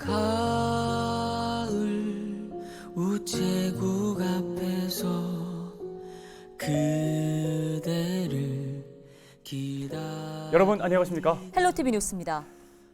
가을 우체국 앞에서 그대를 여러분 안녕하십니까? 헬로티비 뉴스입니다.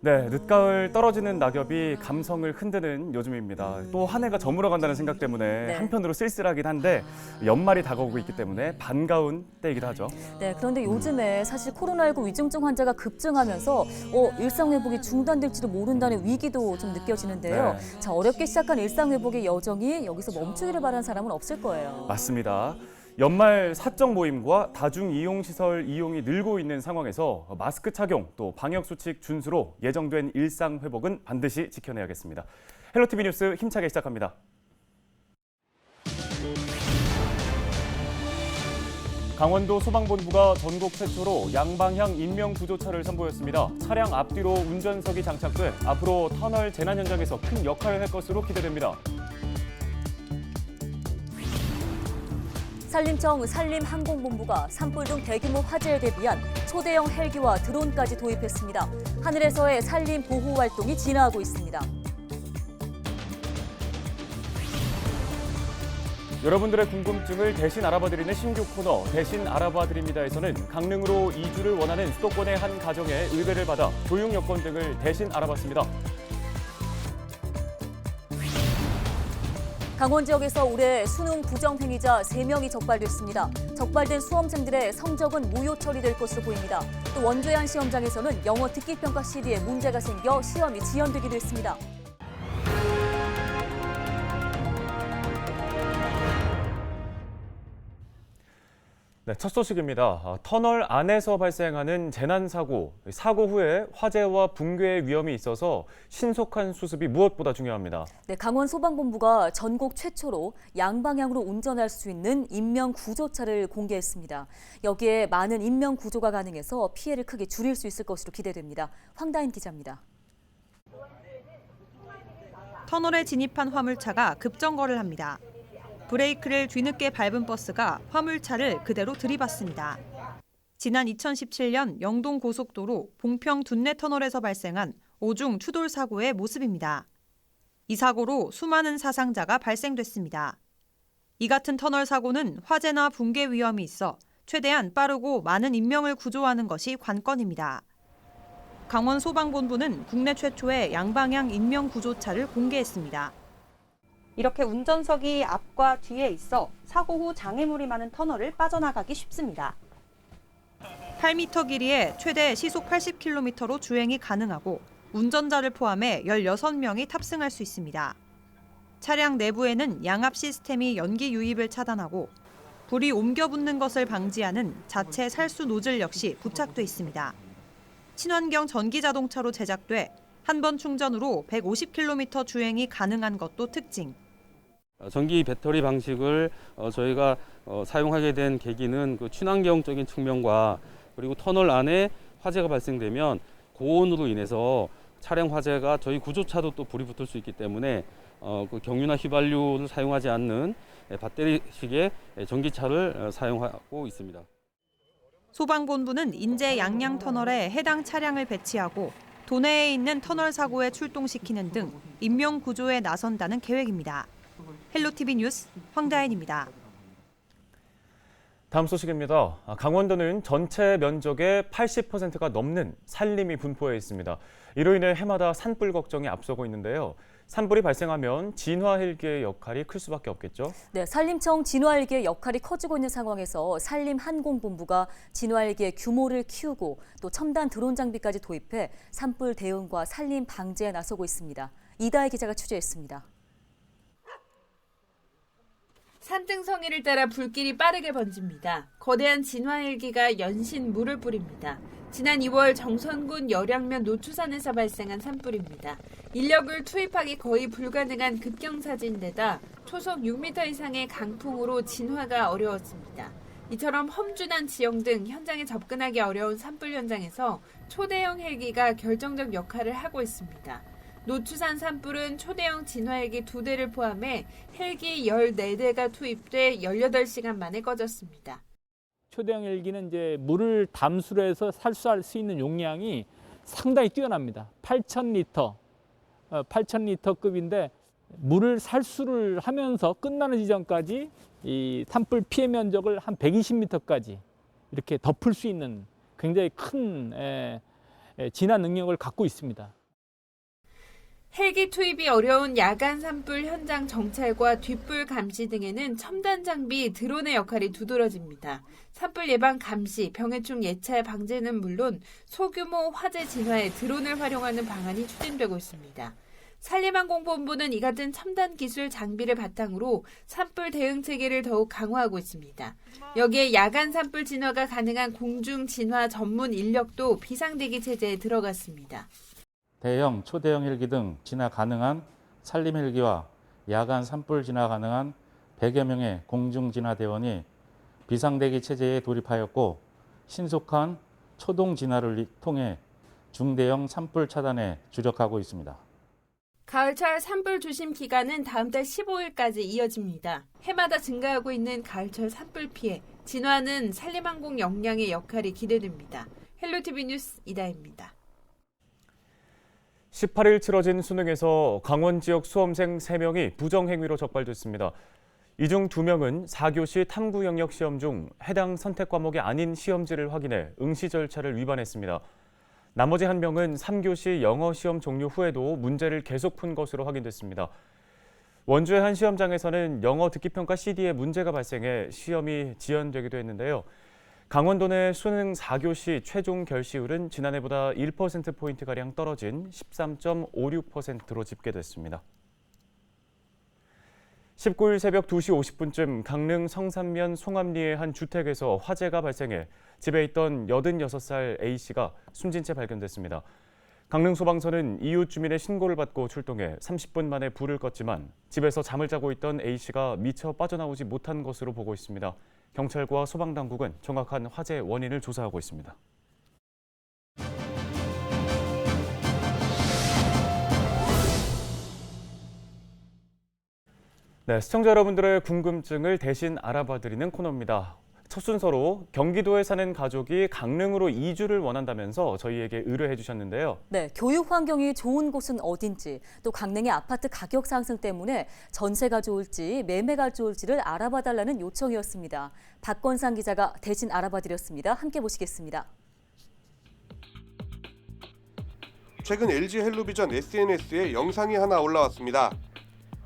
네, 늦가을 떨어지는 낙엽이 감성을 흔드는 요즘입니다. 또 한 해가 저물어간다는 생각 때문에 한편으로 쓸쓸하긴 한데 연말이 다가오고 있기 때문에 반가운 때이기도 하죠. 네, 그런데 요즘에 사실 코로나19 위중증 환자가 급증하면서 일상 회복이 중단될지도 모른다는 위기도 좀 느껴지는데요. 네. 자, 어렵게 시작한 일상 회복의 여정이 여기서 멈추기를 바라는 사람은 없을 거예요. 맞습니다. 연말 사적 모임과 다중 이용 시설 이용이 늘고 있는 상황에서 마스크 착용 또 방역 수칙 준수로 예정된 일상 회복은 반드시 지켜내야겠습니다. 헬로티비 뉴스 힘차게 시작합니다. 강원도 소방본부가 전국 최초로 양방향 인명구조차를 선보였습니다. 차량 앞뒤로 운전석이 장착돼 앞으로 터널 재난 현장에서 큰 역할을 할 것으로 기대됩니다. 산림청 산림항공본부가 산불 등 대규모 화재에 대비한 초대형 헬기와 드론까지 도입했습니다. 하늘에서의 산림 보호 활동이 진화하고 있습니다. 여러분들의 궁금증을 대신 알아봐드리는 신규 코너 대신 알아봐드립니다에서는 강릉으로 이주를 원하는 수도권의 한 가정의 의뢰를 받아 교육 여건 등을 대신 알아봤습니다. 강원 지역에서 올해 수능 부정 행위자 3명이 적발됐습니다. 적발된 수험생들의 성적은 무효 처리될 것으로 보입니다. 또 원주의 한 시험장에서는 영어 듣기평가 CD에 문제가 생겨 시험이 지연되기도 했습니다. 네, 첫 소식입니다. 터널 안에서 발생하는 재난사고, 사고 후에 화재와 붕괴의 위험이 있어서 신속한 수습이 무엇보다 중요합니다. 네, 강원 소방본부가 전국 최초로 양방향으로 운전할 수 있는 인명구조차를 공개했습니다. 여기에 많은 인명구조가 가능해서 피해를 크게 줄일 수 있을 것으로 기대됩니다. 황다인 기자입니다. 터널에 진입한 화물차가 급정거를 합니다. 브레이크를 뒤늦게 밟은 버스가 화물차를 그대로 들이받습니다. 지난 2017년 영동 고속도로 봉평 둔내 터널에서 발생한 오중 추돌 사고의 모습입니다. 이 사고로 수많은 사상자가 발생됐습니다. 이 같은 터널 사고는 화재나 붕괴 위험이 있어 최대한 빠르고 많은 인명을 구조하는 것이 관건입니다. 강원 소방본부는 국내 최초의 양방향 인명구조차를 공개했습니다. 이렇게 운전석이 앞과 뒤에 있어 사고 후 장애물이 많은 터널을 빠져나가기 쉽습니다. 8m 길이에 최대 시속 80km로 주행이 가능하고 운전자를 포함해 16명이 탑승할 수 있습니다. 차량 내부에는 양압 시스템이 연기 유입을 차단하고 불이 옮겨 붙는 것을 방지하는 자체 살수 노즐 역시 부착돼 있습니다. 친환경 전기 자동차로 제작돼 한 번 충전으로 150km 주행이 가능한 것도 특징. 전기 배터리 방식을 저희가 사용하게 된 계기는 그 친환경적인 측면과 그리고 터널 안에 화재가 발생되면 고온으로 인해서 차량 화재가 저희 구조차도 또 불이 붙을 수 있기 때문에 그 경유나 휘발유를 사용하지 않는 배터리식의 전기차를 사용하고 있습니다. 소방본부는 인제 양양 터널에 해당 차량을 배치하고 도내에 있는 터널 사고에 출동시키는 등 인명 구조에 나선다는 계획입니다. 헬로티비 뉴스 황다인입니다. 다음 소식입니다. 강원도는 전체 면적의 80%가 넘는 산림이 분포해 있습니다. 이로 인해 해마다 산불 걱정이 앞서고 있는데요. 산불이 발생하면 진화 헬기의 역할이 클 수밖에 없겠죠? 네, 산림청 진화 헬기의 역할이 커지고 있는 상황에서 산림항공본부가 진화 헬기의 규모를 키우고 또 첨단 드론 장비까지 도입해 산불 대응과 산림 방제에 나서고 있습니다. 이다혜 기자가 취재했습니다. 산등성이를 따라 불길이 빠르게 번집니다. 거대한 진화 헬기가 연신 물을 뿌립니다. 지난 2월 정선군 열양면 노추산에서 발생한 산불입니다. 인력을 투입하기 거의 불가능한 급경사진데다 초속 6m 이상의 강풍으로 진화가 어려웠습니다. 이처럼 험준한 지형 등 현장에 접근하기 어려운 산불 현장에서 초대형 헬기가 결정적 역할을 하고 있습니다. 노추산 산불은 초대형 진화헬기 2대를 포함해 헬기 14대가 투입돼 18시간 만에 꺼졌습니다. 초대형 헬기는 이제 물을 담수로 해서 살수할 수 있는 용량이 상당히 뛰어납니다. 8,000리터 8,000리터급인데 물을 살수를 하면서 끝나는 지점까지 이 산불 피해 면적을 한 120m까지 이렇게 덮을 수 있는 굉장히 큰 진화 능력을 갖고 있습니다. 헬기 투입이 어려운 야간 산불 현장 정찰과 뒷불 감시 등에는 첨단 장비 드론의 역할이 두드러집니다. 산불 예방 감시, 병해충 예찰 방제는 물론 소규모 화재 진화에 드론을 활용하는 방안이 추진되고 있습니다. 산림항공본부는 이 같은 첨단 기술 장비를 바탕으로 산불 대응 체계를 더욱 강화하고 있습니다. 여기에 야간 산불 진화가 가능한 공중 진화 전문 인력도 비상대기 체제에 들어갔습니다. 대형, 초대형 헬기 등 진화 가능한 산림 헬기와 야간 산불 진화 가능한 100여 명의 공중 진화 대원이 비상대기 체제에 돌입하였고 신속한 초동 진화를 통해 중대형 산불 차단에 주력하고 있습니다. 가을철 산불 조심 기간은 다음 달 15일까지 이어집니다. 해마다 증가하고 있는 가을철 산불 피해, 진화는 산림항공 역량의 역할이 기대됩니다. 헬로티비 뉴스 이다혜입니다. 18일 치러진 수능에서 강원 지역 수험생 3명이 부정행위로 적발됐습니다. 이 중 2명은 4교시 탐구 영역 시험 중 해당 선택 과목이 아닌 시험지를 확인해 응시 절차를 위반했습니다. 나머지 1명은 3교시 영어 시험 종료 후에도 문제를 계속 푼 것으로 확인됐습니다. 원주의 한 시험장에서는 영어 듣기평가 CD에 문제가 발생해 시험이 지연되기도 했는데요. 강원도 내 수능 4교시 최종 결시율은 지난해보다 1%포인트가량 떨어진 13.56%로 집계됐습니다. 19일 새벽 2시 50분쯤 강릉 성산면 송암리의 한 주택에서 화재가 발생해 집에 있던 86살 A씨가 숨진 채 발견됐습니다. 강릉소방서는 이웃 주민의 신고를 받고 출동해 30분 만에 불을 껐지만 집에서 잠을 자고 있던 A씨가 미처 빠져나오지 못한 것으로 보고 있습니다. 경찰과 소방당국은 정확한 화재 원인을 조사하고 있습니다. 네, 시청자 여러분들의 궁금증을 대신 알아봐드리는 코너입니다. 첫 순서로 경기도에 사는 가족이 강릉으로 이주를 원한다면서 저희에게 의뢰해 주셨는데요. 네, 교육 환경이 좋은 곳은 어딘지, 또 강릉의 아파트 가격 상승 때문에 전세가 좋을지 매매가 좋을지를 알아봐달라는 요청이었습니다. 박건상 기자가 대신 알아봐드렸습니다. 함께 보시겠습니다. 최근 LG 헬로비전 SNS에 영상이 하나 올라왔습니다.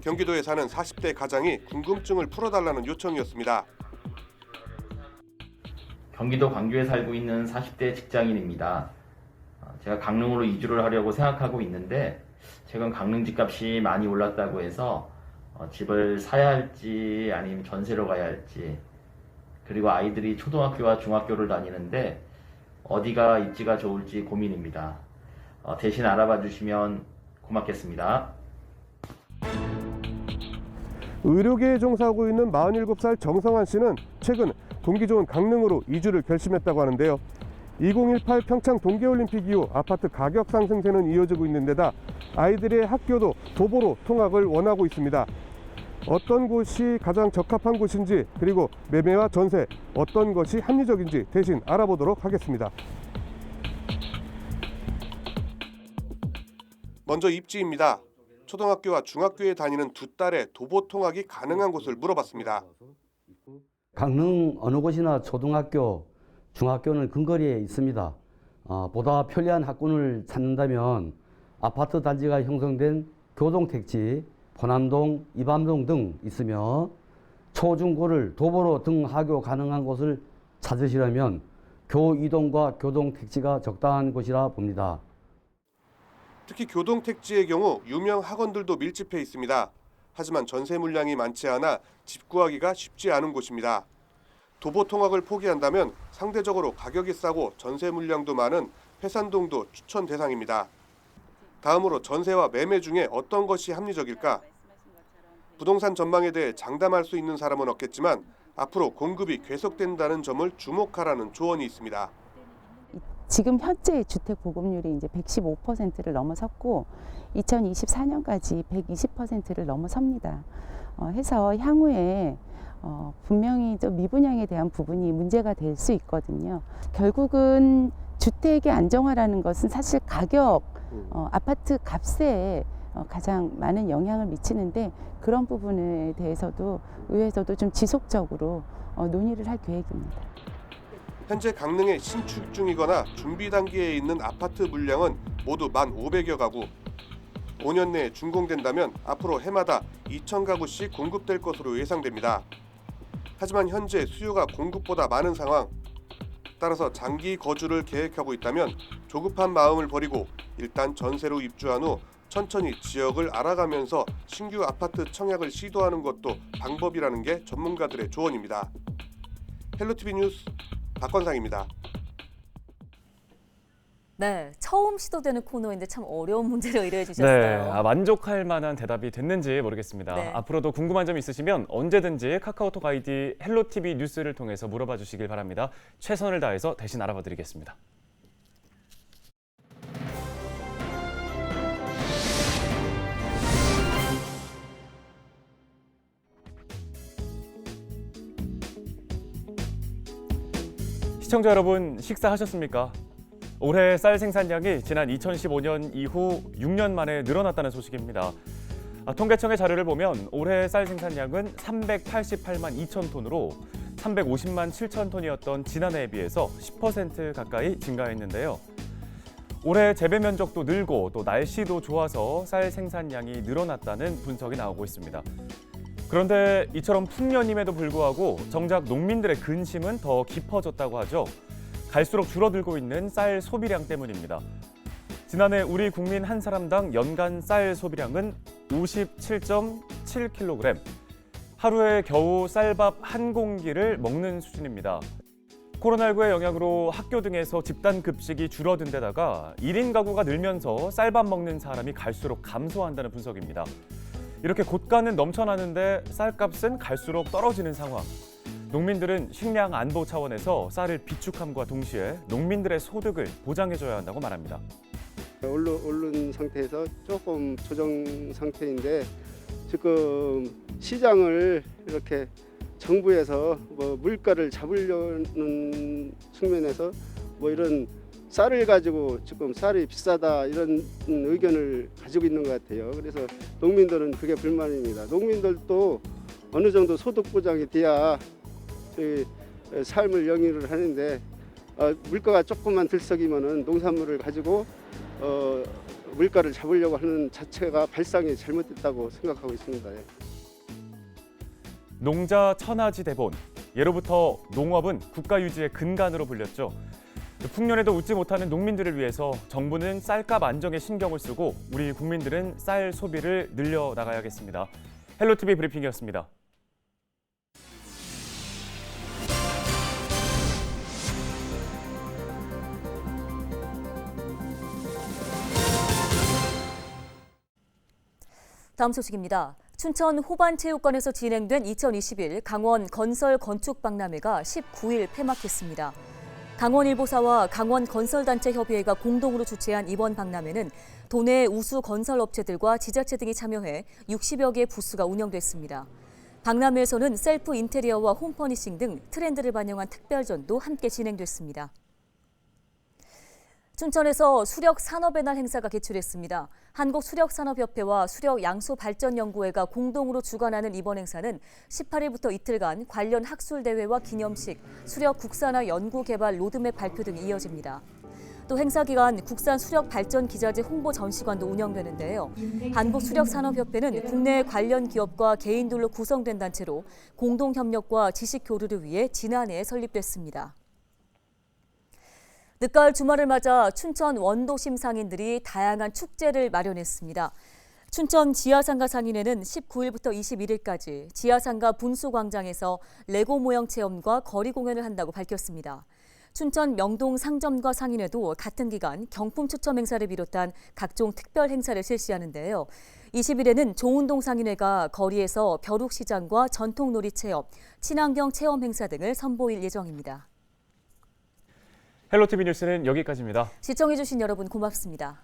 경기도에 사는 40대 가장이 궁금증을 풀어달라는 요청이었습니다. 경기도 광주에 살고 있는 40대 직장인입니다. 제가 강릉으로 이주를 하려고 생각하고 있는데 최근 강릉 집값이 많이 올랐다고 해서 집을 사야 할지 아니면 전세로 가야 할지, 그리고 아이들이 초등학교와 중학교를 다니는데 어디가 입지가 좋을지 고민입니다. 대신 알아봐 주시면 고맙겠습니다. 의료계에 종사하고 있는 47살 정성환 씨는 최근 동기 좋은 강릉으로 이주를 결심했다고 하는데요. 2018 평창 동계올림픽 이후 아파트 가격 상승세는 이어지고 있는 데다 아이들의 학교도 도보로 통학을 원하고 있습니다. 어떤 곳이 가장 적합한 곳인지, 그리고 매매와 전세 어떤 것이 합리적인지 대신 알아보도록 하겠습니다. 먼저 입지입니다. 초등학교와 중학교에 다니는 두 딸의 도보 통학이 가능한 곳을 물어봤습니다. 강릉 어느 곳이나 초등학교, 중학교는 근거리에 있습니다. 보다 편리한 학군을 찾는다면 아파트 단지가 형성된 교동택지, 포남동, 이밤동 등 있으며 초중고를 도보로 등하교 가능한 곳을 찾으시려면 교이동과 교동택지가 적당한 곳이라 봅니다. 특히 교동택지의 경우 유명 학원들도 밀집해 있습니다. 하지만 전세 물량이 많지 않아 집 구하기가 쉽지 않은 곳입니다. 도보 통학을 포기한다면 상대적으로 가격이 싸고 전세 물량도 많은 회산동도 추천 대상입니다. 다음으로 전세와 매매 중에 어떤 것이 합리적일까? 부동산 전망에 대해 장담할 수 있는 사람은 없겠지만 앞으로 공급이 계속된다는 점을 주목하라는 조언이 있습니다. 지금 현재 주택 보급률이 이제 115%를 넘어섰고 2024년까지 120%를 넘어섭니다. 해서 향후에 분명히 좀 미분양에 대한 부분이 문제가 될 수 있거든요. 결국은 주택의 안정화라는 것은 사실 가격, 아파트 값에 가장 많은 영향을 미치는데 그런 부분에 대해서도 의회에서도 좀 지속적으로 논의를 할 계획입니다. 현재 강릉에 신축 중이거나 준비 단계에 있는 아파트 물량은 모두 1,500여 가구. 5년 내에 준공된다면 앞으로 해마다 2,000가구씩 공급될 것으로 예상됩니다. 하지만 현재 수요가 공급보다 많은 상황. 따라서 장기 거주를 계획하고 있다면 조급한 마음을 버리고 일단 전세로 입주한 후 천천히 지역을 알아가면서 신규 아파트 청약을 시도하는 것도 방법이라는 게 전문가들의 조언입니다. 헬로티비 뉴스 박건상입니다. 네, 처음 시도되는 코너인데 참 어려운 문제를 의뢰해 주셨어요. 네, 만족할 만한 대답이 됐는지 모르겠습니다. 네. 앞으로도 궁금한 점 있으시면 언제든지 카카오톡 아이디 헬로티비 뉴스를 통해서 물어봐 주시길 바랍니다. 최선을 다해서 대신 알아봐 드리겠습니다. 시청자 여러분, 식사하셨습니까? 올해 쌀 생산량이 지난 2015년 이후 6년 만에 늘어났다는 소식입니다. 통계청의 자료를 보면 올해 쌀 생산량은 388만 2천 톤으로 350만 7천 톤이었던 지난해에 비해서 10% 가까이 증가했는데요. 올해 재배 면적도 늘고 또 날씨도 좋아서 쌀 생산량이 늘어났다는 분석이 나오고 있습니다. 그런데 이처럼 풍년임에도 불구하고 정작 농민들의 근심은 더 깊어졌다고 하죠. 갈수록 줄어들고 있는 쌀 소비량 때문입니다. 지난해 우리 국민 한 사람당 연간 쌀 소비량은 57.7kg, 하루에 겨우 쌀밥 한 공기를 먹는 수준입니다. 코로나19의 영향으로 학교 등에서 집단 급식이 줄어든 데다가 1인 가구가 늘면서 쌀밥 먹는 사람이 갈수록 감소한다는 분석입니다. 이렇게 곳간은 넘쳐나는데 쌀값은 갈수록 떨어지는 상황. 농민들은 식량 안보 차원에서 쌀을 비축함과 동시에 농민들의 소득을 보장해줘야 한다고 말합니다. 오른 상태에서 조금 조정 상태인데 지금 시장을 이렇게 정부에서 물가를 잡으려는 측면에서 이런 쌀을 가지고 지금 쌀이 비싸다 이런 의견을 가지고 있는 것 같아요. 그래서 농민들은 그게 불만입니다. 농민들도 어느 정도 소득 보장이 돼야 삶을 영위를 하는데 물가가 조금만 들썩이면은 농산물을 가지고 물가를 잡으려고 하는 자체가 발상이 잘못됐다고 생각하고 있습니다. 농자 천하지 대본. 예로부터 농업은 국가 유지의 근간으로 불렸죠. 풍년에도 웃지 못하는 농민들을 위해서 정부는 쌀값 안정에 신경을 쓰고 우리 국민들은 쌀 소비를 늘려나가야겠습니다. 헬로티비 브리핑이었습니다. 다음 소식입니다. 춘천 호반체육관에서 진행된 2021 강원 건설 건축 박람회가 19일 폐막했습니다. 강원일보사와 강원건설단체협의회가 공동으로 주최한 이번 박람회는 도내 우수 건설업체들과 지자체 등이 참여해 60여 개의 부스가 운영됐습니다. 박람회에서는 셀프 인테리어와 홈퍼니싱 등 트렌드를 반영한 특별전도 함께 진행됐습니다. 춘천에서 수력산업의 날 행사가 개최됐습니다. 한국수력산업협회와 수력양수발전연구회가 공동으로 주관하는 이번 행사는 18일부터 이틀간 관련 학술대회와 기념식, 수력 국산화 연구개발 로드맵 발표 등이 이어집니다. 또 행사 기간 국산 수력 발전 기자재 홍보 전시관도 운영되는데요. 한국수력산업협회는 국내 관련 기업과 개인들로 구성된 단체로 공동 협력과 지식 교류를 위해 지난해 설립됐습니다. 늦가을 주말을 맞아 춘천 원도심 상인들이 다양한 축제를 마련했습니다. 춘천 지하상가 상인회는 19일부터 21일까지 지하상가 분수광장에서 레고 모형 체험과 거리 공연을 한다고 밝혔습니다. 춘천 명동 상점과 상인회도 같은 기간 경품 추첨 행사를 비롯한 각종 특별 행사를 실시하는데요. 20일에는 조운동 상인회가 거리에서 벼룩시장과 전통놀이 체험, 친환경 체험 행사 등을 선보일 예정입니다. 헬로티비 뉴스는 여기까지입니다. 시청해주신 여러분 고맙습니다.